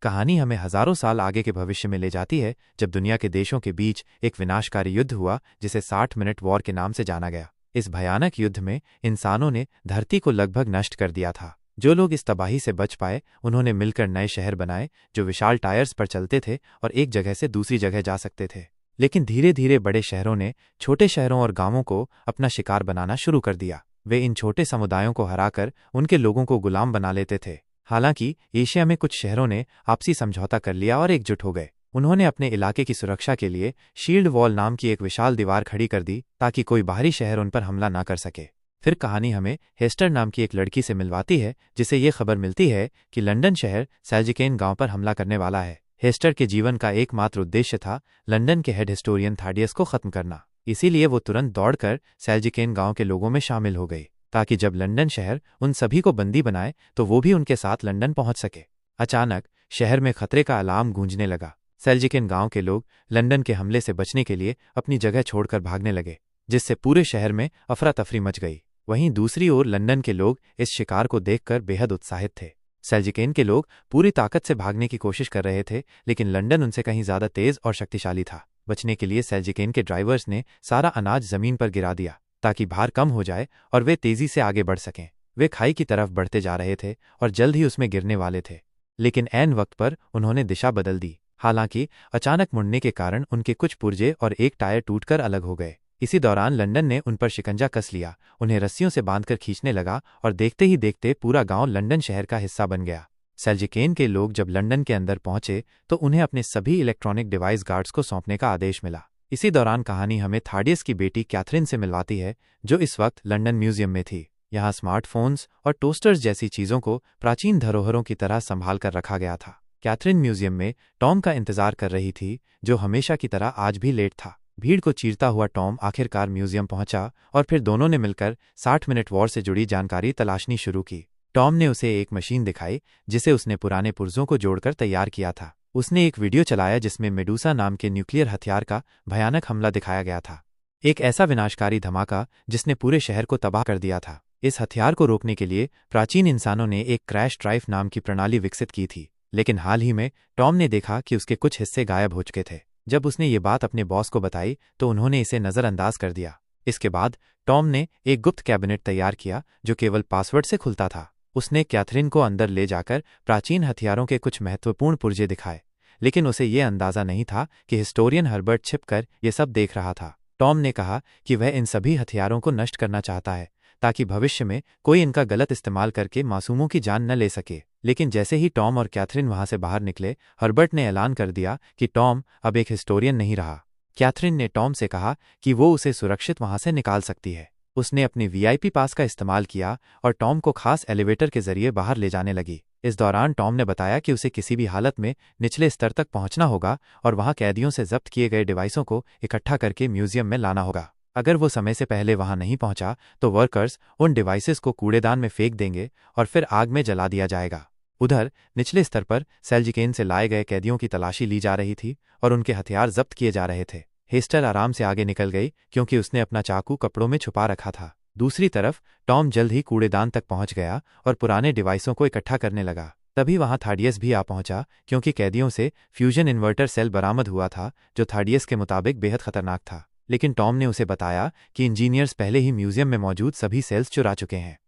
कहानी हमें हजारों साल आगे के भविष्य में ले जाती है, जब दुनिया के देशों के बीच एक विनाशकारी युद्ध हुआ जिसे 60 मिनट वॉर के नाम से जाना गया। इस भयानक युद्ध में इंसानों ने धरती को लगभग नष्ट कर दिया था। जो लोग इस तबाही से बच पाए उन्होंने मिलकर नए शहर बनाए जो विशाल टायर्स पर चलते थे और एक जगह से दूसरी जगह जा सकते थे। लेकिन धीरे धीरे बड़े शहरों ने छोटे शहरों और गांवों को अपना शिकार बनाना शुरू कर दिया। वे इन छोटे समुदायों को हराकर उनके लोगों को गुलाम बना लेते थे। हालांकि एशिया में कुछ शहरों ने आपसी समझौता कर लिया और एकजुट हो गए। उन्होंने अपने इलाके की सुरक्षा के लिए शील्ड वॉल नाम की एक विशाल दीवार खड़ी कर दी ताकि कोई बाहरी शहर उन पर हमला ना कर सके। फिर कहानी हमें हेस्टर नाम की एक लड़की से मिलवाती है जिसे ये खबर मिलती है कि लंदन शहर सेल्जिकेन गांव पर हमला करने वाला है। हेस्टर के जीवन का एकमात्र उद्देश्य था लंदन के हेड हिस्टोरियन थाडियस को खत्म करना। इसीलिए वो तुरंत दौड़कर सेल्जिकेन गांव के लोगों में शामिल हो गई ताकि जब लंदन शहर उन सभी को बंदी बनाए तो वो भी उनके साथ लंदन पहुंच सके। अचानक शहर में खतरे का अलार्म गूंजने लगा। सेल्जिकेन गांव के लोग लंदन के हमले से बचने के लिए अपनी जगह छोड़कर भागने लगे, जिससे पूरे शहर में अफरा तफरी मच गई। वहीं दूसरी ओर लंदन के लोग इस शिकार को देखकर बेहद उत्साहित थे। सेल्जिकेन के लोग पूरी ताकत से भागने की कोशिश कर रहे थे, लेकिन लंदन उनसे कहीं ज्यादा तेज और शक्तिशाली था। बचने के लिए सेल्जिकेन के ड्राइवर्स ने सारा अनाज जमीन पर गिरा दिया ताकि भार कम हो जाए और वे तेजी से आगे बढ़ सकें। वे खाई की तरफ बढ़ते जा रहे थे और जल्द ही उसमें गिरने वाले थे, लेकिन ऐन वक्त पर उन्होंने दिशा बदल दी। हालांकि अचानक मुड़ने के कारण उनके कुछ पुर्जे और एक टायर टूटकर अलग हो गए। इसी दौरान लंदन ने उन पर शिकंजा कस लिया, उन्हें रस्सियों से बांधकर खींचने लगा और देखते ही देखते पूरा गांव लंदन शहर का हिस्सा बन गया। सेल्जिकेन के लोग जब लंदन के अंदर पहुंचे तो उन्हें अपने सभी इलेक्ट्रॉनिक डिवाइस गार्ड्स को सौंपने का आदेश मिला। इसी दौरान कहानी हमें थाडियस की बेटी कैथरीन से मिलवाती है, जो इस वक्त लंदन म्यूजियम में थी। यहाँ स्मार्टफोन्स और टोस्टर्स जैसी चीजों को प्राचीन धरोहरों की तरह संभाल कर रखा गया था। कैथरीन म्यूजियम में टॉम का इंतजार कर रही थी, जो हमेशा की तरह आज भी लेट था। भीड़ को चीरता हुआ टॉम आखिरकार म्यूजियम पहुंचा और फिर दोनों ने मिलकर 60 मिनट वॉर से जुड़ी जानकारी तलाशनी शुरू की। टॉम ने उसे एक मशीन दिखाई जिसे उसने पुराने पुर्जों को जोड़कर तैयार किया था। उसने एक वीडियो चलाया जिसमें मेडूसा नाम के न्यूक्लियर हथियार का भयानक हमला दिखाया गया था, एक ऐसा विनाशकारी धमाका जिसने पूरे शहर को तबाह कर दिया था। इस हथियार को रोकने के लिए प्राचीन इंसानों ने एक क्रैश ड्राइव नाम की प्रणाली विकसित की थी, लेकिन हाल ही में टॉम ने देखा कि उसके कुछ हिस्से गायब हो चुके थे। जब उसने ये बात अपने बॉस को बताई तो उन्होंने इसे नजरअंदाज कर दिया। इसके बाद टॉम ने एक गुप्त कैबिनेट तैयार किया जो केवल पासवर्ड से खुलता था। उसने कैथरीन को अंदर ले जाकर प्राचीन हथियारों के कुछ महत्वपूर्ण पुर्जे दिखाए, लेकिन उसे यह अंदाजा नहीं था कि हिस्टोरियन हर्बर्ट छिपकर ये सब देख रहा था। टॉम ने कहा कि वह इन सभी हथियारों को नष्ट करना चाहता है ताकि भविष्य में कोई इनका गलत इस्तेमाल करके मासूमों की जान न ले सके। लेकिन जैसे ही टॉम और कैथरीन वहां से बाहर निकले, हर्बर्ट ने ऐलान कर दिया कि टॉम अब एक हिस्टोरियन नहीं रहा। कैथरीन ने टॉम से कहा कि वो उसे सुरक्षित वहां से निकाल सकती है। उसने अपने वीआईपी पास का इस्तेमाल किया और टॉम को खास एलिवेटर के जरिए बाहर ले जाने लगी। इस दौरान टॉम ने बताया कि उसे किसी भी हालत में निचले स्तर तक पहुंचना होगा और वहां कैदियों से जब्त किए गए डिवाइसों को इकट्ठा करके म्यूजियम में लाना होगा। अगर वो समय से पहले वहां नहीं पहुंचा तो वर्कर्स उन डिवाइसेस को कूड़ेदान में फेंक देंगे और फिर आग में जला दिया जाएगा। उधर निचले स्तर पर सेल्जिकेन से लाए गए कैदियों की तलाशी ली जा रही थी और उनके हथियार जब्त किए जा रहे थे। हेस्टर आराम से आगे निकल गई क्योंकि उसने अपना चाकू कपड़ों में छुपा रखा था। दूसरी तरफ टॉम जल्द ही कूड़ेदान तक पहुंच गया और पुराने डिवाइसों को इकट्ठा करने लगा। तभी वहां थाडियस भी आ पहुंचा, क्योंकि कैदियों से फ्यूजन इन्वर्टर सेल बरामद हुआ था जो थाडियस के मुताबिक बेहद खतरनाक था। लेकिन टॉम ने उसे बताया कि इंजीनियर्स पहले ही म्यूजियम में मौजूद सभी सेल्स चुरा चुके हैं।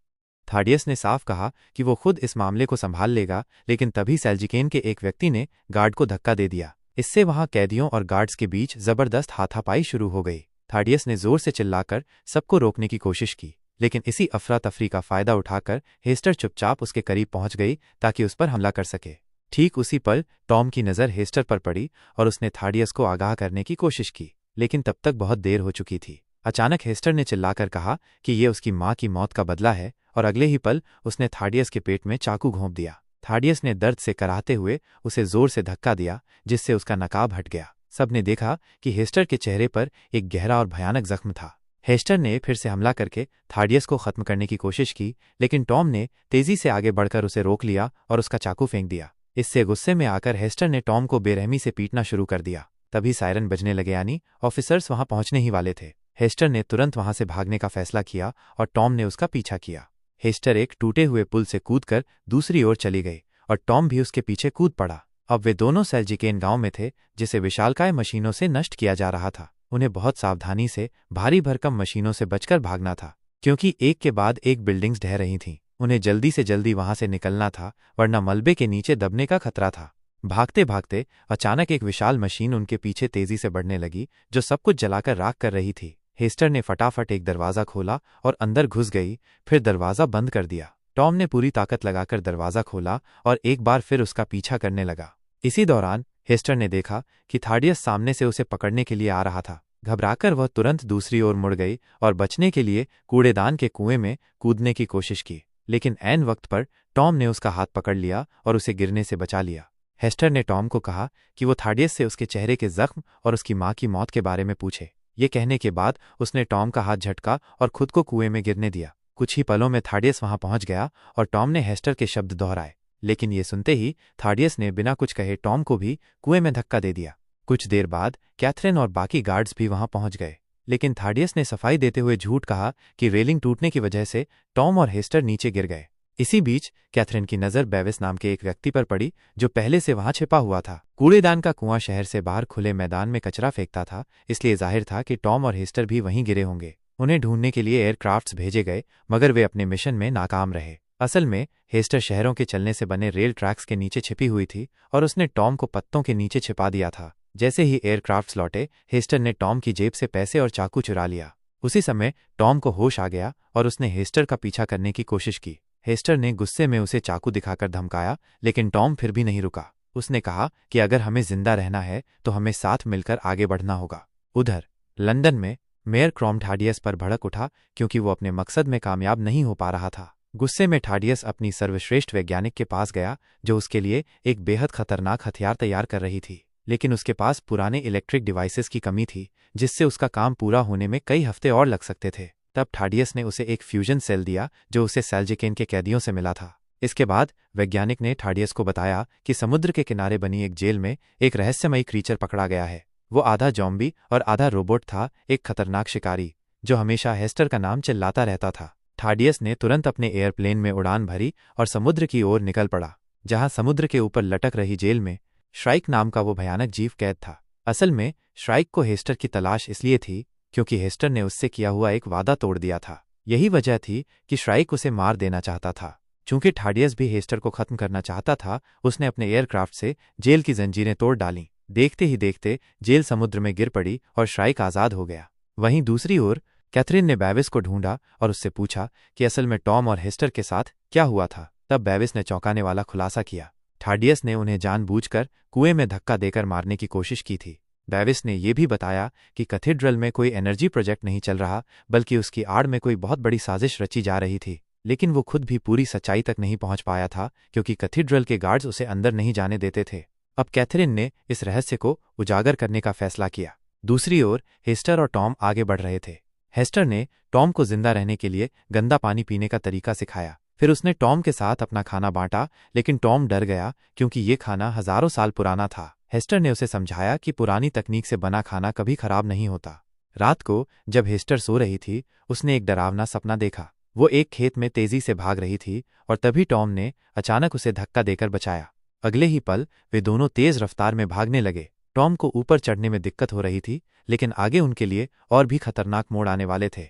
थाडियस ने साफ कहा कि वो खुद इस मामले को संभाल लेगा, लेकिन तभी सेल्जिकेन के एक व्यक्ति ने गार्ड को धक्का दे दिया। इससे वहां कैदियों और गार्ड्स के बीच जबरदस्त हाथापाई शुरू हो गई। थाडियस ने जोर से चिल्लाकर सबको रोकने की कोशिश की, लेकिन इसी अफरा तफरी का फायदा उठाकर हेस्टर चुपचाप उसके करीब पहुंच गई ताकि उस पर हमला कर सके। ठीक उसी पल टॉम की नज़र हेस्टर पर पड़ी और उसने थाडियस को आगाह करने की कोशिश की, लेकिन तब तक बहुत देर हो चुकी थी। अचानक हेस्टर ने चिल्लाकर कहा कि ये उसकी माँ की मौत का बदला है और अगले ही पल उसने थाडियस के पेट में चाकू घोंप दिया। थाडियस ने दर्द से कराहते हुए उसे जोर से धक्का दिया, जिससे उसका नकाब हट गया। सबने देखा कि हेस्टर के चेहरे पर एक गहरा और भयानक जख्म था। हेस्टर ने फिर से हमला करके थाडियस को खत्म करने की कोशिश की, लेकिन टॉम ने तेजी से आगे बढ़कर उसे रोक लिया और उसका चाकू फेंक दिया। इससे गुस्से में आकर हेस्टर ने टॉम को बेरहमी से पीटना शुरू कर दिया। तभी सायरन बजने लगे, यानी ऑफिसर्स वहां पहुंचने ही वाले थे। हेस्टर ने तुरंत वहां से भागने का फैसला किया और टॉम ने उसका पीछा किया। हेस्टर एक टूटे हुए पुल से कूदकर दूसरी ओर चली गई और टॉम भी उसके पीछे कूद पड़ा। अब वे दोनों सेल्जिकेन गांव में थे, जिसे विशालकाय मशीनों से नष्ट किया जा रहा था। उन्हें बहुत सावधानी से भारी भरकम मशीनों से बचकर भागना था, क्योंकि एक के बाद एक बिल्डिंग्स ढह रही थीं। उन्हें जल्दी से जल्दी वहां से निकलना था, वरना मलबे के नीचे दबने का खतरा था। भागते भागते अचानक एक विशाल मशीन उनके पीछे तेजी से बढ़ने लगी, जो सब कुछ जलाकर राख कर रही थी। हेस्टर ने फटाफट एक दरवाज़ा खोला और अंदर घुस गई, फिर दरवाज़ा बंद कर दिया। टॉम ने पूरी ताकत लगाकर दरवाज़ा खोला और एक बार फिर उसका पीछा करने लगा। इसी दौरान हेस्टर ने देखा कि थाडियस सामने से उसे पकड़ने के लिए आ रहा था। घबराकर वह तुरंत दूसरी ओर मुड़ गई और बचने के लिए कूड़ेदान के कुएं में कूदने की कोशिश की, लेकिन ऐन वक्त पर टॉम ने उसका हाथ पकड़ लिया और उसे गिरने से बचा लिया। हेस्टर ने टॉम को कहा कि वो थाडियस से उसके चेहरे के जख्म और उसकी माँ की मौत के बारे में पूछे। ये कहने के बाद उसने टॉम का हाथ झटका और खुद को कुएं में गिरने दिया। कुछ ही पलों में थाडियस वहां पहुंच गया और टॉम ने हेस्टर के शब्द दोहराए, लेकिन ये सुनते ही थाडियस ने बिना कुछ कहे टॉम को भी कुएं में धक्का दे दिया। कुछ देर बाद कैथरीन और बाकी गार्ड्स भी वहां पहुंच गए, लेकिन थाडियस ने सफाई देते हुए झूठ कहा कि रेलिंग टूटने की वजह से टॉम और हेस्टर नीचे गिर गए। इसी बीच कैथरीन की नज़र बेविस नाम के एक व्यक्ति पर पड़ी, जो पहले से वहां छिपा हुआ था। कूड़ेदान का कुआं शहर से बाहर खुले मैदान में कचरा फेंकता था, इसलिए जाहिर था कि टॉम और हेस्टर भी वहीं गिरे होंगे। उन्हें ढूंढने के लिए एयरक्राफ्ट्स भेजे गए, मगर वे अपने मिशन में नाकाम रहे। असल में हेस्टर शहरों के चलने से बने रेल ट्रैक्स के नीचे छिपी हुई थी और उसने टॉम को पत्तों के नीचे छिपा दिया था। जैसे ही एयरक्राफ्ट्स लौटे, हेस्टर ने टॉम की जेब से पैसे और चाकू चुरा लिया। उसी समय टॉम को होश आ गया और उसने हेस्टर का पीछा करने की कोशिश की। हेस्टर ने गुस्से में उसे चाकू दिखाकर धमकाया, लेकिन टॉम फिर भी नहीं रुका। उसने कहा कि अगर हमें जिंदा रहना है तो हमें साथ मिलकर आगे बढ़ना होगा। उधर लंदन में मेयर क्रॉम थाडियस पर भड़क उठा, क्योंकि वो अपने मकसद में कामयाब नहीं हो पा रहा था। गुस्से में थाडियस अपनी सर्वश्रेष्ठ वैज्ञानिक के पास गया, जो उसके लिए एक बेहद खतरनाक हथियार तैयार कर रही थी, लेकिन उसके पास पुराने इलेक्ट्रिक डिवाइसेस की कमी थी, जिससे उसका काम पूरा होने में कई हफ्ते और लग सकते थे। तब थाडियस ने उसे एक फ्यूजन सेल दिया, जो उसे सेल्जिकेन के कैदियों से मिला था। इसके बाद वैज्ञानिक ने थाडियस को बताया कि समुद्र के किनारे बनी एक जेल में एक रहस्यमयी क्रीचर पकड़ा गया है। वो आधा जॉम्बी और आधा रोबोट था, एक खतरनाक शिकारी जो हमेशा हेस्टर का नाम चिल्लाता रहता था। थाडियस ने तुरंत अपने एयरप्लेन में उड़ान भरी और समुद्र की ओर निकल पड़ा, जहां समुद्र के ऊपर लटक रही जेल में श्राइक नाम का वो भयानक जीव कैद था। असल में श्राइक को हेस्टर की तलाश इसलिए थी क्योंकि हेस्टर ने उससे किया हुआ एक वादा तोड़ दिया था। यही वजह थी कि श्राइक उसे मार देना चाहता था। चूंकि थाडियस भी हेस्टर को खत्म करना चाहता था, उसने अपने एयरक्राफ्ट से जेल की जंजीरें तोड़ डालीं। देखते ही देखते जेल समुद्र में गिर पड़ी और श्राइक आज़ाद हो गया। वहीं दूसरी ओर कैथरीन ने बेविस को ढूंढा और उससे पूछा कि असल में टॉम और हेस्टर के साथ क्या हुआ था। तब बेविस ने चौंकाने वाला खुलासा किया। थाडियस ने उन्हें जानबूझकर कुएं में धक्का देकर मारने की कोशिश की थी। बेविस ने यह भी बताया कि कैथेड्रल में कोई एनर्जी प्रोजेक्ट नहीं चल रहा, बल्कि उसकी आड़ में कोई बहुत बड़ी साजिश रची जा रही थी, लेकिन वो खुद भी पूरी सच्चाई तक नहीं पहुंच पाया था, क्योंकि कैथेड्रल के गार्ड्स उसे अंदर नहीं जाने देते थे। अब कैथरीन ने इस रहस्य को उजागर करने का फैसला किया। दूसरी ओर हेस्टर और टॉम आगे बढ़ रहे थे। हेस्टर ने टॉम को जिंदा रहने के लिए गंदा पानी पीने का तरीका सिखाया। फिर उसने टॉम के साथ अपना खाना बांटा, लेकिन टॉम डर गया क्योंकि ये खाना हजारों साल पुराना था। हेस्टर ने उसे समझाया कि पुरानी तकनीक से बना खाना कभी खराब नहीं होता। रात को जब हेस्टर सो रही थी, उसने एक डरावना सपना देखा। वो एक खेत में तेजी से भाग रही थी और तभी टॉम ने अचानक उसे धक्का देकर बचाया। अगले ही पल वे दोनों तेज रफ्तार में भागने लगे। टॉम को ऊपर चढ़ने में दिक्कत हो रही थी, लेकिन आगे उनके लिए और भी खतरनाक मोड़ आने वाले थे।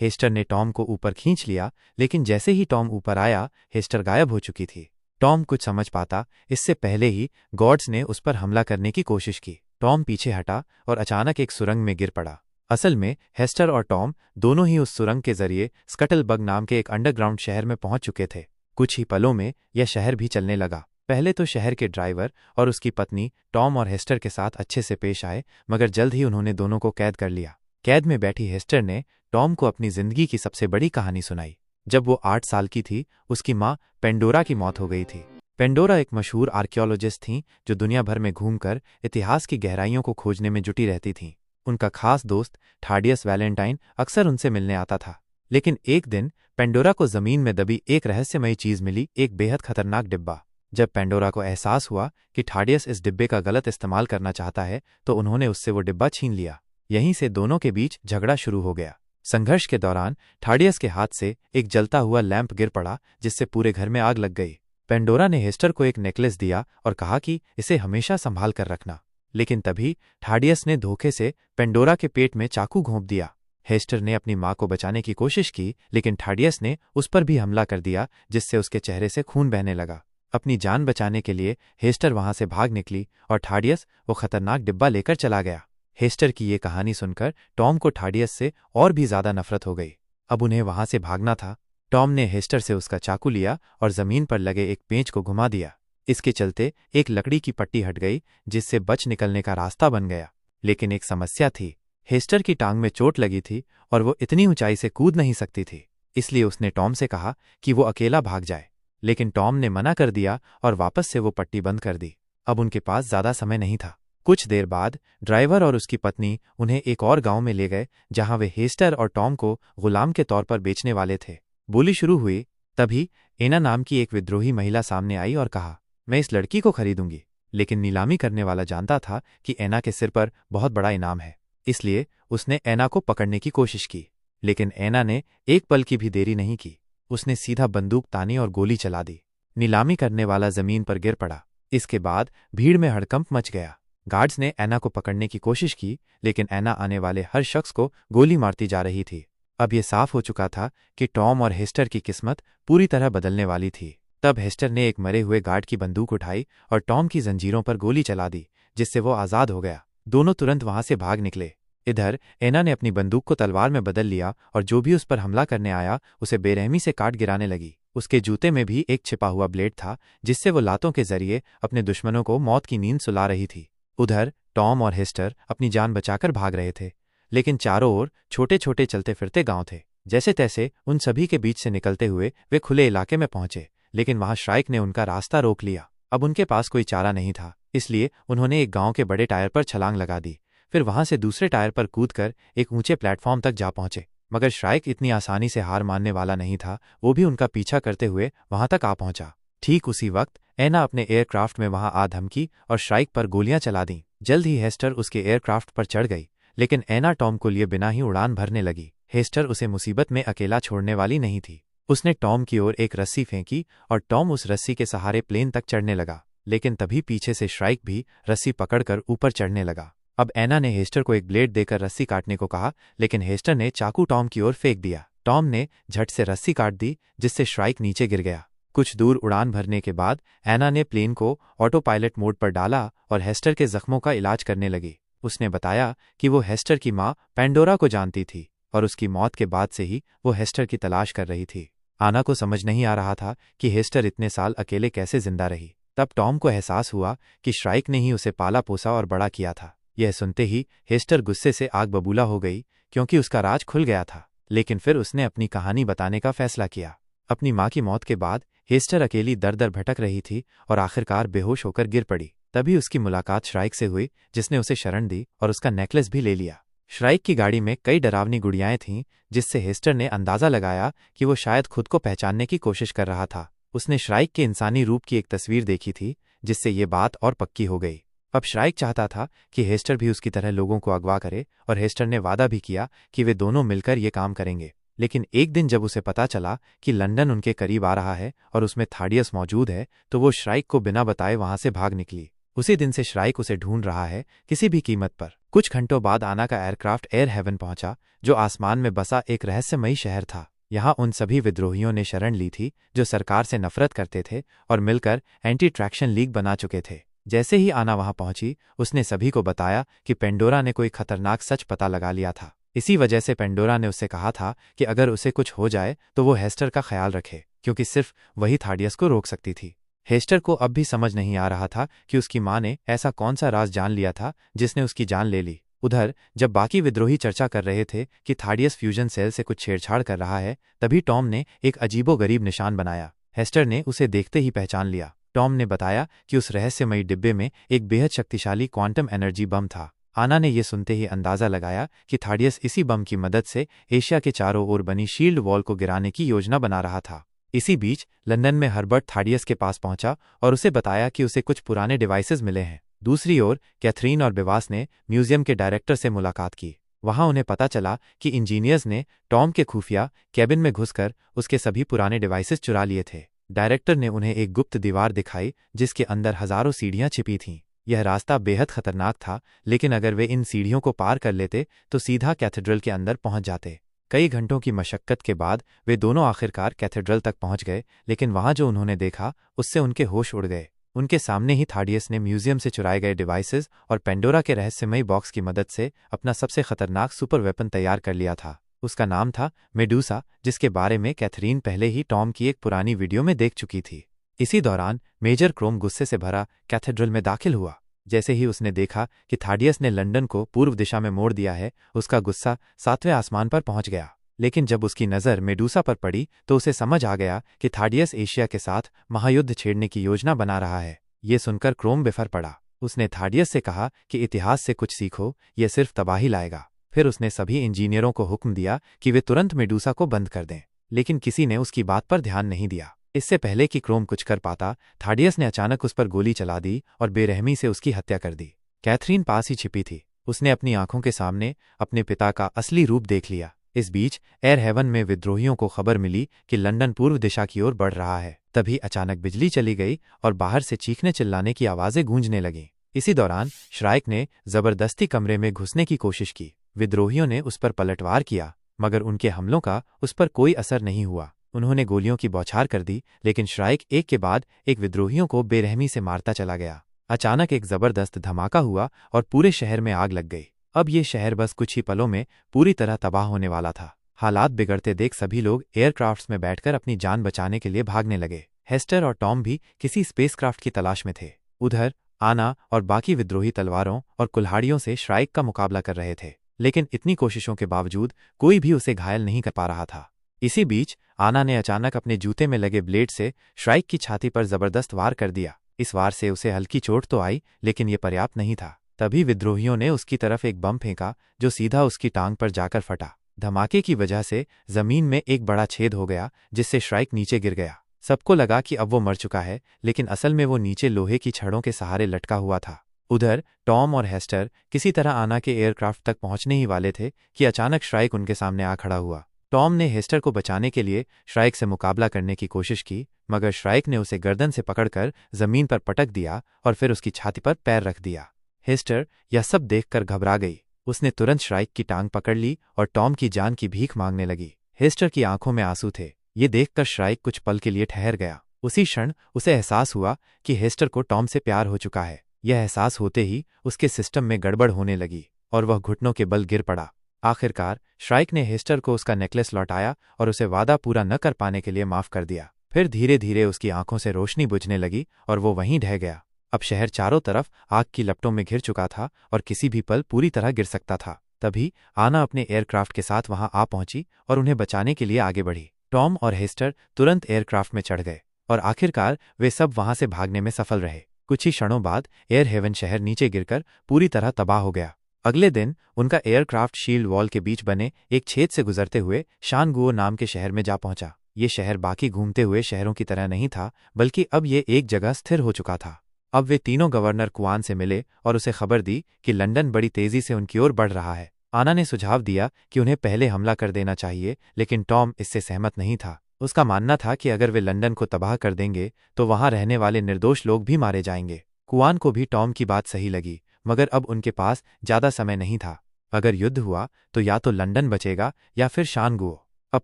हेस्टर ने टॉम को ऊपर खींच लिया, लेकिन जैसे ही टॉम ऊपर आया, हेस्टर गायब हो चुकी थी। टॉम कुछ समझ पाता इससे पहले ही गॉड्स ने उस पर हमला करने की कोशिश की। टॉम पीछे हटा और अचानक एक सुरंग में गिर पड़ा। असल में हेस्टर और टॉम दोनों ही उस सुरंग के जरिए स्कटलबग नाम के एक अंडरग्राउंड शहर में पहुंच चुके थे। कुछ ही पलों में यह शहर भी चलने लगा। पहले तो शहर के ड्राइवर और उसकी पत्नी टॉम और हेस्टर के साथ अच्छे से पेश आए, मगर जल्द ही उन्होंने दोनों को कैद कर लिया। कैद में बैठी हेस्टर ने टॉम को अपनी जिंदगी की सबसे बड़ी कहानी सुनाई। जब वो 8 साल की थी, उसकी माँ पेंडोरा की मौत हो गई थी। पेंडोरा एक मशहूर आर्कियोलॉजिस्ट थीं, जो दुनिया भर में घूमकर इतिहास की गहराइयों को खोजने में जुटी रहती थीं। उनका खास दोस्त थाडियस वैलेंटाइन अक्सर उनसे मिलने आता था। लेकिन एक दिन पेंडोरा को जमीन में दबी एक रहस्यमयी चीज मिली, एक बेहद खतरनाक डिब्बा। जब पेंडोरा को एहसास हुआ कि थाडियस इस डिब्बे का गलत इस्तेमाल करना चाहता है, तो उन्होंने उससे वो डिब्बा छीन लिया। यहीं से दोनों के बीच झगड़ा शुरू हो गया। संघर्ष के दौरान थाडियस के हाथ से एक जलता हुआ लैंप गिर पड़ा, जिससे पूरे घर में आग लग गई। पेंडोरा ने हेस्टर को एक नेकलेस दिया और कहा कि इसे हमेशा संभाल कर रखना। लेकिन तभी थाडियस ने धोखे से पेंडोरा के पेट में चाकू घोंप दिया। हेस्टर ने अपनी मां को बचाने की कोशिश की, लेकिन थाडियस ने उस पर भी हमला कर दिया, जिससे उसके चेहरे से खून बहने लगा। अपनी जान बचाने के लिए हेस्टर वहां से भाग निकली और थाडियस वो खतरनाक डिब्बा लेकर चला गया। हेस्टर की ये कहानी सुनकर टॉम को थाडियस से और भी ज्यादा नफरत हो गई। अब उन्हें वहां से भागना था। टॉम ने हेस्टर से उसका चाकू लिया और जमीन पर लगे एक पेंच को घुमा दिया। इसके चलते एक लकड़ी की पट्टी हट गई, जिससे बच निकलने का रास्ता बन गया। लेकिन एक समस्या थी। हेस्टर की टांग में चोट लगी थी और वो इतनी ऊंचाई से कूद नहीं सकती थी। इसलिए उसने टॉम से कहा कि वो अकेला भाग जाए, लेकिन टॉम ने मना कर दिया और वापस से वो पट्टी बंद कर दी। अब उनके पास ज्यादा समय नहीं था। कुछ देर बाद ड्राइवर और उसकी पत्नी उन्हें एक और गांव में ले गए, जहां वे हेस्टर और टॉम को गुलाम के तौर पर बेचने वाले थे। बोली शुरू हुई, तभी एना नाम की एक विद्रोही महिला सामने आई और कहा, मैं इस लड़की को खरीदूंगी। लेकिन नीलामी करने वाला जानता था कि एना के सिर पर बहुत बड़ा इनाम है, इसलिए उसने एना को पकड़ने की कोशिश की। लेकिन एना ने एक पल की भी देरी नहीं की। उसने सीधा बंदूक तानी और गोली चला दी। नीलामी करने वाला जमीन पर गिर पड़ा। इसके बाद भीड़ में हड़कंप मच गया। गार्ड्स ने एना को पकड़ने की कोशिश की, लेकिन एना आने वाले हर शख्स को गोली मारती जा रही थी। अब यह साफ हो चुका था कि टॉम और हेस्टर की किस्मत पूरी तरह बदलने वाली थी। तब हेस्टर ने एक मरे हुए गार्ड की बंदूक उठाई और टॉम की जंजीरों पर गोली चला दी, जिससे वो आजाद हो गया। दोनों तुरंत वहां से भाग निकले। इधर एना ने अपनी बंदूक को तलवार में बदल लिया और जो भी उस पर हमला करने आया उसे बेरहमी से काट गिराने लगी। उसके जूते में भी एक छिपा हुआ ब्लेड था, जिससे वो लातों के जरिए अपने दुश्मनों को मौत की नींद सुला रही थी। उधर टॉम और हेस्टर अपनी जान बचाकर भाग रहे थे, लेकिन चारों ओर छोटे छोटे चलते फिरते गांव थे। जैसे तैसे उन सभी के बीच से निकलते हुए वे खुले इलाके में पहुंचे, लेकिन वहां श्राइक ने उनका रास्ता रोक लिया। अब उनके पास कोई चारा नहीं था, इसलिए उन्होंने एक गांव के बड़े टायर पर छलांग लगा दी। फिर वहां से दूसरे टायर पर कूदकर एक ऊंचे प्लेटफॉर्म तक जा पहुंचे। मगर श्राइक इतनी आसानी से हार मानने वाला नहीं था। वो भी उनका पीछा करते हुए वहां तक आ पहुंचा। ठीक उसी वक्त एना अपने एयरक्राफ्ट में वहां आ धमकी और श्राइक पर गोलियां चला दी। जल्द ही हेस्टर उसके एयरक्राफ्ट पर चढ़ गई, लेकिन एना टॉम को लिए बिना ही उड़ान भरने लगी। हेस्टर उसे मुसीबत में अकेला छोड़ने वाली नहीं थी। उसने टॉम की ओर एक रस्सी फेंकी और टॉम उस रस्सी के सहारे प्लेन तक चढ़ने लगा। लेकिन तभी पीछे से श्राइक भी रस्सी पकड़कर ऊपर चढ़ने लगा। अब एना ने हेस्टर को एक ब्लेड देकर रस्सी काटने को कहा, लेकिन हेस्टर ने चाकू टॉम की ओर फेंक दिया। टॉम ने झट से रस्सी काट दी, जिससे श्राइक नीचे गिर गया। कुछ दूर उड़ान भरने के बाद एना ने प्लेन को ऑटो पायलट मोड पर डाला और हेस्टर के जख्मों का इलाज करने लगी। उसने बताया कि वो हेस्टर की मां पेंडोरा को जानती थी और उसकी मौत के बाद से ही वो हेस्टर की तलाश कर रही थी। आना को समझ नहीं आ रहा था कि हेस्टर इतने साल अकेले कैसे जिंदा रही। तब टॉम को एहसास हुआ कि श्राइक ने ही उसे पाला पोसा और बड़ा किया था। यह सुनते ही हेस्टर गुस्से से आग बबूला हो गई, क्योंकि उसका राज खुल गया था। लेकिन फिर उसने अपनी कहानी बताने का फैसला किया। अपनी मां की मौत के बाद हेस्टर अकेली दर दर भटक रही थी और आखिरकार बेहोश होकर गिर पड़ी। तभी उसकी मुलाकात श्राइक से हुई, जिसने उसे शरण दी और उसका नेकलेस भी ले लिया। श्राइक की गाड़ी में कई डरावनी गुड़ियाएं थीं, जिससे हेस्टर ने अंदाजा लगाया कि वो शायद खुद को पहचानने की कोशिश कर रहा था। उसने श्राइक के इंसानी रूप की एक तस्वीर देखी थी, जिससे ये बात और पक्की हो गई। अब श्राइक चाहता था कि हेस्टर भी उसकी तरह लोगों को अगवा करे, और हेस्टर ने वादा भी किया कि वे दोनों मिलकर ये काम करेंगे। लेकिन एक दिन जब उसे पता चला कि लंदन उनके करीब आ रहा है और उसमें थाडियस मौजूद है, तो वो श्राइक को बिना बताए वहां से भाग निकली। उसी दिन से श्राइक उसे ढूंढ रहा है, किसी भी कीमत पर। कुछ घंटों बाद आना का एयरक्राफ्ट एयर हेवन पहुंचा, जो आसमान में बसा एक रहस्यमयी शहर था। यहाँ उन सभी विद्रोहियों ने शरण ली थी जो सरकार से नफरत करते थे और मिलकर एंटी ट्रैक्शन लीग बना चुके थे। जैसे ही आना वहां पहुंची, उसने सभी को बताया कि पेंडोरा ने कोई खतरनाक सच पता लगा लिया था। इसी वजह से पेंडोरा ने उससे कहा था कि अगर उसे कुछ हो जाए तो वो हेस्टर का ख्याल रखे, क्योंकि सिर्फ वही थाडियस को रोक सकती थी। हेस्टर को अब भी समझ नहीं आ रहा था कि उसकी मां ने ऐसा कौन सा राज जान लिया था जिसने उसकी जान ले ली। उधर जब बाकी विद्रोही चर्चा कर रहे थे कि थाडियस फ्यूजन सेल से कुछ छेड़छाड़ कर रहा है, तभी टॉम ने एक अजीबोगरीब निशान बनाया। हेस्टर ने उसे देखते ही पहचान लिया। टॉम ने बताया कि उस रहस्यमयी डिब्बे में एक बेहद शक्तिशाली क्वांटम एनर्जी बम था। आना ने यह सुनते ही अंदाजा लगाया कि थाडियस इसी बम की मदद से एशिया के चारों ओर बनी शील्ड वॉल को गिराने की योजना बना रहा था। इसी बीच लंदन में हर्बर्ट थाडियस के पास पहुंचा और उसे बताया कि उसे कुछ पुराने डिवाइसेस मिले हैं। दूसरी ओर कैथरीन और बिवास ने म्यूजियम के डायरेक्टर से मुलाकात की। वहां उन्हें पता चला कि इंजीनियर्स ने टॉम के खुफिया कैबिन में घुसकर उसके सभी पुराने डिवाइसेस चुरा लिए थे। डायरेक्टर ने उन्हें एक गुप्त दीवार दिखाई जिसके अंदर हजारों सीढ़ियां छिपी थीं। यह रास्ता बेहद खतरनाक था, लेकिन अगर वे इन सीढ़ियों को पार कर लेते तो सीधा कैथेड्रल के अंदर पहुंच जाते। कई घंटों की मशक्कत के बाद वे दोनों आखिरकार कैथेड्रल तक पहुंच गए, लेकिन वहां जो उन्होंने देखा उससे उनके होश उड़ गए। उनके सामने ही थाडियस ने म्यूजियम से चुराए गए डिवाइसेस और पेंडोरा के रहस्यमयी बॉक्स की मदद से अपना सबसे खतरनाक सुपर वेपन तैयार कर लिया था। उसका नाम था मेडूसा, जिसके बारे में कैथरीन पहले ही टॉम की एक पुरानी वीडियो में देख चुकी थी। इसी दौरान मेजर क्रोम गुस्से से भरा कैथेड्रल में दाखिल हुआ। जैसे ही उसने देखा कि थाडियस ने लंदन को पूर्व दिशा में मोड़ दिया है, उसका गुस्सा 7वें आसमान पर पहुंच गया। लेकिन जब उसकी नज़र मेडूसा पर पड़ी तो उसे समझ आ गया कि थाडियस एशिया के साथ महायुद्ध छेड़ने की योजना बना रहा है। ये सुनकर क्रोम बिफर पड़ा। उसने थाडियस से कहा कि इतिहास से कुछ सीखो, यह सिर्फ तबाही लाएगा। फिर उसने सभी इंजीनियरों को हुक्म दिया कि वे तुरंत मेडूसा को बंद कर दें, लेकिन किसी ने उसकी बात पर ध्यान नहीं दिया। इससे पहले कि क्रोम कुछ कर पाता, थाडियस ने अचानक उस पर गोली चला दी और बेरहमी से उसकी हत्या कर दी। कैथरीन पास ही छिपी थी। उसने अपनी आंखों के सामने अपने पिता का असली रूप देख लिया। इस बीच एयर हेवन में विद्रोहियों को खबर मिली कि लंदन पूर्व दिशा की ओर बढ़ रहा है। तभी अचानक बिजली चली गई और बाहर से चीखने चिल्लाने की आवाजें गूंजने लगीं। इसी दौरान श्राइक ने जबरदस्ती कमरे में घुसने की कोशिश की। विद्रोहियों ने उस पर पलटवार किया, मगर उनके हमलों का उस पर कोई असर नहीं हुआ। उन्होंने गोलियों की बौछार कर दी, लेकिन श्राइक एक के बाद एक विद्रोहियों को बेरहमी से मारता चला गया। अचानक एक जबरदस्त धमाका हुआ और पूरे शहर में आग लग गई। अब ये शहर बस कुछ ही पलों में पूरी तरह तबाह होने वाला था। हालात बिगड़ते देख सभी लोग एयरक्राफ्ट्स में बैठकर अपनी जान बचाने के लिए भागने लगे। हेस्टर और टॉम भी किसी स्पेसक्राफ्ट की तलाश में थे। उधर आना और बाकी विद्रोही तलवारों और कुल्हाड़ियों से श्राइक का मुकाबला कर रहे थे, लेकिन इतनी कोशिशों के बावजूद कोई भी उसे घायल नहीं कर पा रहा था। इसी बीच आना ने अचानक अपने जूते में लगे ब्लेड से श्राइक की छाती पर जबरदस्त वार कर दिया। इस वार से उसे हल्की चोट तो आई, लेकिन यह पर्याप्त नहीं था। तभी विद्रोहियों ने उसकी तरफ एक बम फेंका जो सीधा उसकी टांग पर जाकर फटा। धमाके की वजह से जमीन में एक बड़ा छेद हो गया, जिससे श्राइक नीचे गिर गया। सबको लगा कि अब वो मर चुका है, लेकिन असल में वो नीचे लोहे की छड़ों के सहारे लटका हुआ था। उधर टॉम और हेस्टर किसी तरह आना के एयरक्राफ्ट तक पहुंचने ही वाले थे कि अचानक श्राइक उनके सामने आ खड़ा हुआ। टॉम ने हेस्टर को बचाने के लिए श्राइक से मुकाबला करने की कोशिश की, मगर श्राइक ने उसे गर्दन से पकड़कर जमीन पर पटक दिया और फिर उसकी छाती पर पैर रख दिया। हेस्टर यह सब देखकर घबरा गई। उसने तुरंत श्राइक की टांग पकड़ ली और टॉम की जान की भीख मांगने लगी। हेस्टर की आंखों में आंसू थे। ये देखकर श्राइक कुछ पल के लिए ठहर गया। उसी क्षण उसे एहसास हुआ कि हेस्टर को टॉम से प्यार हो चुका है। यह एहसास होते ही उसके सिस्टम में गड़बड़ होने लगी और वह घुटनों के बल गिर पड़ा। आखिरकार श्राइक ने हेस्टर को उसका नेकलेस लौटाया और उसे वादा पूरा न कर पाने के लिए माफ कर दिया। फिर धीरे धीरे उसकी आंखों से रोशनी बुझने लगी और वो वहीं ढह गया। अब शहर चारों तरफ आग की लपटों में घिर चुका था और किसी भी पल पूरी तरह गिर सकता था। तभी आना अपने एयरक्राफ्ट के साथ वहां आ पहुंची और उन्हें बचाने के लिए आगे बढ़ी। टॉम और हेस्टर तुरंत एयरक्राफ्ट में चढ़ गए और आखिरकार वे सब वहां से भागने में सफल रहे। कुछ ही क्षणों बाद एयर हेवन शहर नीचे गिरकर पूरी तरह तबाह हो गया। अगले दिन उनका एयरक्राफ्ट शील्ड वॉल के बीच बने एक छेद से गुजरते हुए शानगुओ नाम के शहर में जा पहुंचा। ये शहर बाकी घूमते हुए शहरों की तरह नहीं था, बल्कि अब ये एक जगह स्थिर हो चुका था। अब वे तीनों गवर्नर कुआन से मिले और उसे खबर दी कि लंदन बड़ी तेजी से उनकी ओर बढ़ रहा है। आना ने सुझाव दिया कि उन्हें पहले हमला कर देना चाहिए, लेकिन टॉम इससे सहमत नहीं था। उसका मानना था कि अगर वे लंदन को तबाह कर देंगे तो वहां रहने वाले निर्दोष लोग भी मारे जाएंगे। कुआन को भी टॉम की बात सही लगी, मगर अब उनके पास ज्यादा समय नहीं था। अगर युद्ध हुआ तो या तो लंदन बचेगा या फिर शानगुओ। अब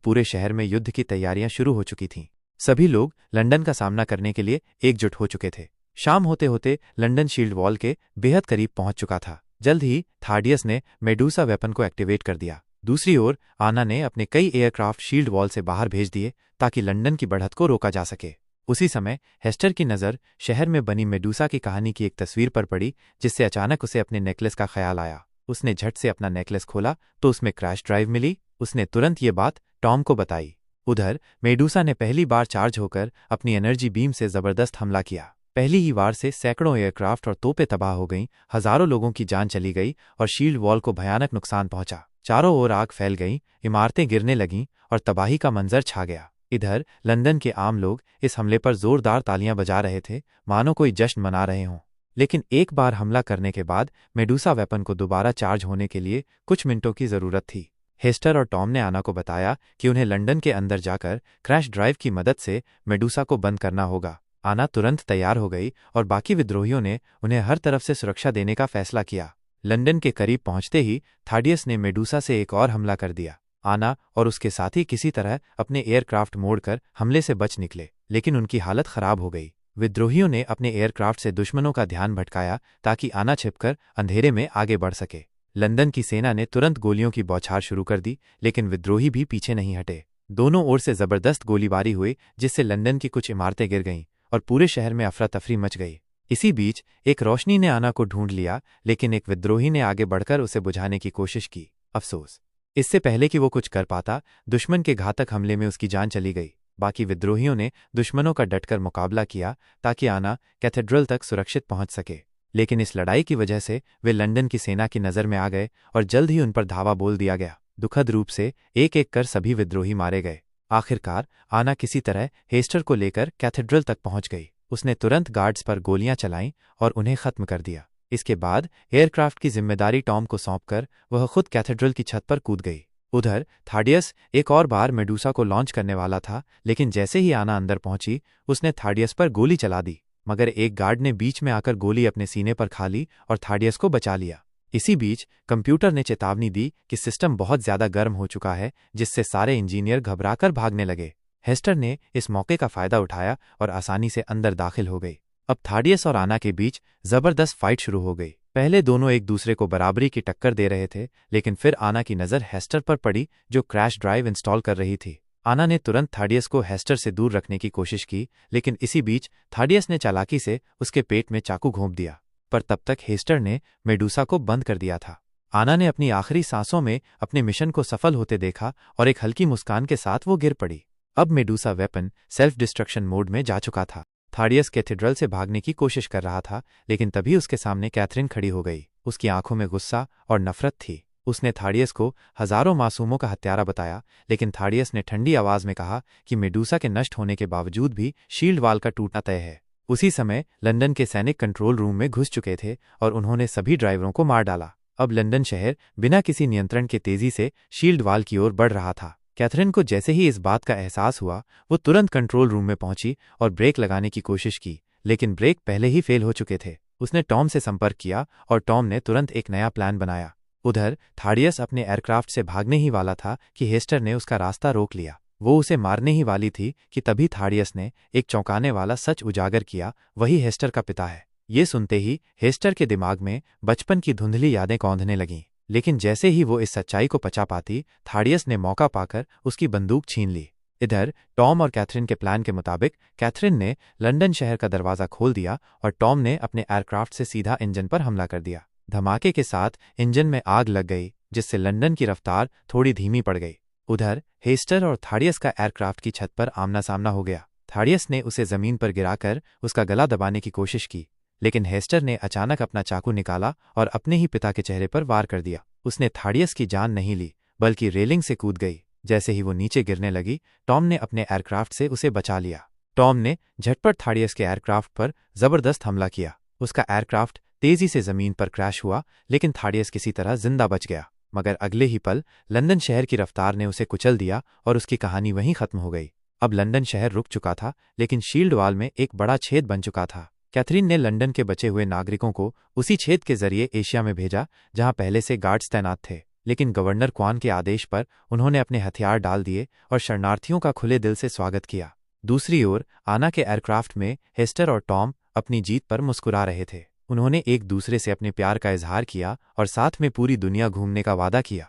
पूरे शहर में युद्ध की तैयारियां शुरू हो चुकी थीं। सभी लोग लंदन का सामना करने के लिए एकजुट हो चुके थे। शाम होते होते लंदन शील्ड वॉल के बेहद करीब पहुंच चुका था। जल्द ही थाडियस ने मेडूसा वेपन को एक्टिवेट कर दिया। दूसरी ओर आना ने अपने कई एयरक्राफ्ट शील्ड वॉल से बाहर भेज दिए ताकि लंदन की बढ़त को रोका जा सके। उसी समय हेस्टर की नज़र शहर में बनी मेडूसा की कहानी की एक तस्वीर पर पड़ी, जिससे अचानक उसे अपने नेकलेस का ख्याल आया। उसने झट से अपना नेकलेस खोला तो उसमें क्रैश ड्राइव मिली। उसने तुरंत ये बात टॉम को बताई। उधर मेडूसा ने पहली बार चार्ज होकर अपनी एनर्जी बीम से जबरदस्त हमला किया। पहली ही वार से सैकड़ों एयरक्राफ्ट और तोपें तबाह हो गईं, हजारों लोगों की जान चली गई और शील्ड वॉल को भयानक नुकसान पहुंचा। चारों ओर आग फैल गई, इमारतें गिरने लगीं और तबाही का मंजर छा गया। इधर लंदन के आम लोग इस हमले पर जोरदार तालियां बजा रहे थे, मानो कोई जश्न मना रहे हों। लेकिन एक बार हमला करने के बाद मेडूसा वेपन को दोबारा चार्ज होने के लिए कुछ मिनटों की जरूरत थी। हेस्टर और टॉम ने आना को बताया कि उन्हें लंदन के अंदर जाकर क्रैश ड्राइव की मदद से मेडूसा को बंद करना होगा। आना तुरंत तैयार हो गई और बाकी विद्रोहियों ने उन्हें हर तरफ से सुरक्षा देने का फैसला किया। लंदन के करीब पहुंचते ही थाडियस ने मेडूसा से एक और हमला कर दिया। आना और उसके साथी किसी तरह अपने एयरक्राफ्ट मोड़कर हमले से बच निकले, लेकिन उनकी हालत खराब हो गई। विद्रोहियों ने अपने एयरक्राफ्ट से दुश्मनों का ध्यान भटकाया ताकि आना छिपकर अंधेरे में आगे बढ़ सके। लंदन की सेना ने तुरंत गोलियों की बौछार शुरू कर दी, लेकिन विद्रोही भी पीछे नहीं हटे। दोनों ओर से जबरदस्त गोलीबारी हुई, जिससे लंदन की कुछ इमारतें गिर गईं और पूरे शहर में अफरा तफरी मच गई। इसी बीच एक रोशनी ने आना को ढूंढ लिया, लेकिन एक विद्रोही ने आगे बढ़कर उसे बुझाने की कोशिश की। अफसोस, इससे पहले कि वो कुछ कर पाता, दुश्मन के घातक हमले में उसकी जान चली गई। बाकी विद्रोहियों ने दुश्मनों का डटकर मुकाबला किया ताकि आना कैथेड्रल तक सुरक्षित पहुंच सके, लेकिन इस लड़ाई की वजह से वे लंदन की सेना की नज़र में आ गए और जल्द ही उन पर धावा बोल दिया गया। दुखद रूप से एक एक कर सभी विद्रोही मारे गए। आखिरकार आना किसी तरह हेस्टर को लेकर कैथेड्रल तक पहुंच गई। उसने तुरंत गार्ड्स पर गोलियां चलाईं और उन्हें खत्म कर दिया। इसके बाद एयरक्राफ्ट की जिम्मेदारी टॉम को सौंपकर वह खुद कैथेड्रल की छत पर कूद गई। उधर थाडियस एक और बार मेडूसा को लॉन्च करने वाला था, लेकिन जैसे ही आना अंदर पहुंची उसने थाडियस पर गोली चला दी, मगर एक गार्ड ने बीच में आकर गोली अपने सीने पर खा ली और थाडियस को बचा लिया। इसी बीच कंप्यूटर ने चेतावनी दी कि सिस्टम बहुत ज्यादा गर्म हो चुका है, जिससे सारे इंजीनियर घबराकर भागने लगे। हेस्टर ने इस मौके का फायदा उठाया और आसानी से अंदर दाखिल हो गई। अब थाडियस और आना के बीच जबरदस्त फाइट शुरू हो गई। पहले दोनों एक दूसरे को बराबरी की टक्कर दे रहे थे, लेकिन फिर आना की नज़र हेस्टर पर पड़ी, जो क्रैश ड्राइव इंस्टॉल कर रही थी। आना ने तुरंत थाडियस को हेस्टर से दूर रखने की कोशिश की, लेकिन इसी बीच थाडियस ने चालाकी से उसके पेट में चाकू घोंप दिया। पर तब तक हेस्टर ने मेडूसा को बंद कर दिया था। आना ने अपनी आखिरी सांसों में अपने मिशन को सफल होते देखा और एक हल्की मुस्कान के साथ वो गिर पड़ी। अब Medusa weapon self destruction mode में जा चुका था। थाडियस कैथेड्रल से भागने की कोशिश कर रहा था, लेकिन तभी उसके सामने कैथरीन खड़ी हो गई। उसकी आंखों में गुस्सा और नफरत थी। उसने थाडियस को हजारों मासूमों का हत्यारा बताया, लेकिन थाडियस ने ठंडी आवाज में कहा कि मेडूसा के नष्ट होने के बावजूद भी शील्ड वाल का टूटना तय है। उसी समय लंदन के सैनिक कंट्रोल रूम में घुस चुके थे और उन्होंने सभी ड्राइवरों को मार डाला। अब लंदन शहर बिना किसी नियंत्रण के तेजी से शील्ड वाल की ओर बढ़ रहा था। कैथरीन को जैसे ही इस बात का एहसास हुआ, वो तुरंत कंट्रोल रूम में पहुंची और ब्रेक लगाने की कोशिश की, लेकिन ब्रेक पहले ही फेल हो चुके थे। उसने टॉम से संपर्क किया और टॉम ने तुरंत एक नया प्लान बनाया। उधर थाडियस अपने एयरक्राफ्ट से भागने ही वाला था कि हेस्टर ने उसका रास्ता रोक लिया। वो उसे मारने ही वाली थी कि तभी थाडियस ने एक चौंकाने वाला सच उजागर किया, वही हेस्टर का पिता है। ये सुनते ही हेस्टर के दिमाग में बचपन की धुंधली यादें कौंधने लगीं, लेकिन जैसे ही वो इस सच्चाई को पचा पाती, थाडियस ने मौका पाकर उसकी बंदूक छीन ली। इधर टॉम और कैथरीन के प्लान के मुताबिक कैथरीन ने लंदन शहर का दरवाजा खोल दिया और टॉम ने अपने एयरक्राफ्ट से सीधा इंजन पर हमला कर दिया। धमाके के साथ इंजन में आग लग गई, जिससे लंदन की रफ्तार थोड़ी धीमी पड़ गई। उधर हेस्टर और थाडियस का एयरक्राफ्ट की छत पर आमना सामना हो गया। थाडियस ने उसे जमीन पर गिराकर उसका गला दबाने की कोशिश की, लेकिन हेस्टर ने अचानक अपना चाकू निकाला और अपने ही पिता के चेहरे पर वार कर दिया। उसने थाडियस की जान नहीं ली, बल्कि रेलिंग से कूद गई। जैसे ही वो नीचे गिरने लगी, टॉम ने अपने एयरक्राफ्ट से उसे बचा लिया। टॉम ने झटपट थाडियस के एयरक्राफ्ट पर जबरदस्त हमला किया। उसका एयरक्राफ्ट तेजी से जमीन पर क्रैश हुआ, लेकिन थाडियस किसी तरह जिंदा बच गया। मगर अगले ही पल लंदन शहर की रफ्तार ने उसे कुचल दिया और उसकी कहानी वहीं खत्म हो गई। अब लंदन शहर रुक चुका था, लेकिन शील्ड वाल में एक बड़ा छेद बन चुका था। कैथरीन ने लंदन के बचे हुए नागरिकों को उसी छेद के जरिए एशिया में भेजा, जहां पहले से गार्ड्स तैनात थे, लेकिन गवर्नर क्वान के आदेश पर उन्होंने अपने हथियार डाल दिए और शरणार्थियों का खुले दिल से स्वागत किया। दूसरी ओर आना के एयरक्राफ्ट में हेस्टर और टॉम अपनी जीत पर मुस्कुरा रहे थे। उन्होंने एक दूसरे से अपने प्यार का इजहार किया और साथ में पूरी दुनिया घूमने का वादा किया।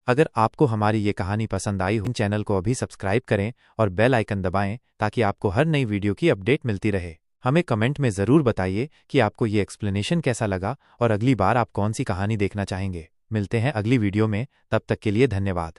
अगर आपको हमारी ये कहानी पसंद आई हो, चैनल को अभी सब्सक्राइब करें और बेल आइकन दबाएं ताकि आपको हर नई वीडियो की अपडेट मिलती रहे। हमें कमेंट में ज़रूर बताइए कि आपको ये एक्सप्लेनेशन कैसा लगा और अगली बार आप कौन सी कहानी देखना चाहेंगे। मिलते हैं अगली वीडियो में, तब तक के लिए धन्यवाद।